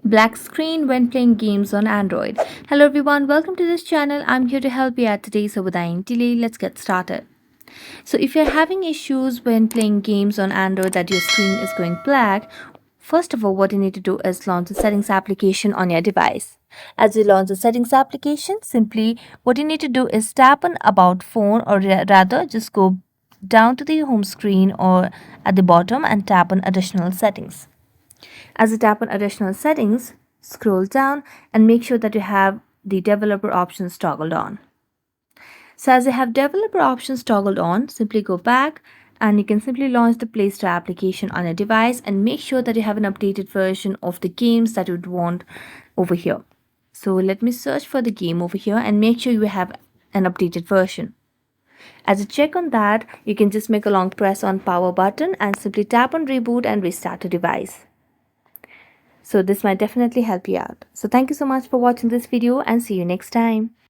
Black screen when playing games on Android. Hello everyone, welcome to this channel. I'm here to help you out today, so without any delay, let's get started. So if you're having issues when playing games on Android that your screen is going black, first of all, what you need to do is launch the settings application on your device. As you launch the settings application, simply what you need to do is tap on about phone, or rather just go down to the home screen or at the bottom and tap on additional settings. As you tap on additional settings, scroll down and make sure that you have the developer options toggled on. So as you have developer options toggled on, simply go back and you can simply launch the Play Store application on your device and make sure that you have an updated version of the games that you would want over here. So let me search for the game over here and make sure you have an updated version. As you check on that, you can just make a long press on power button and simply tap on reboot and restart the device. So this might definitely help you out. So thank you so much for watching this video and see you next time.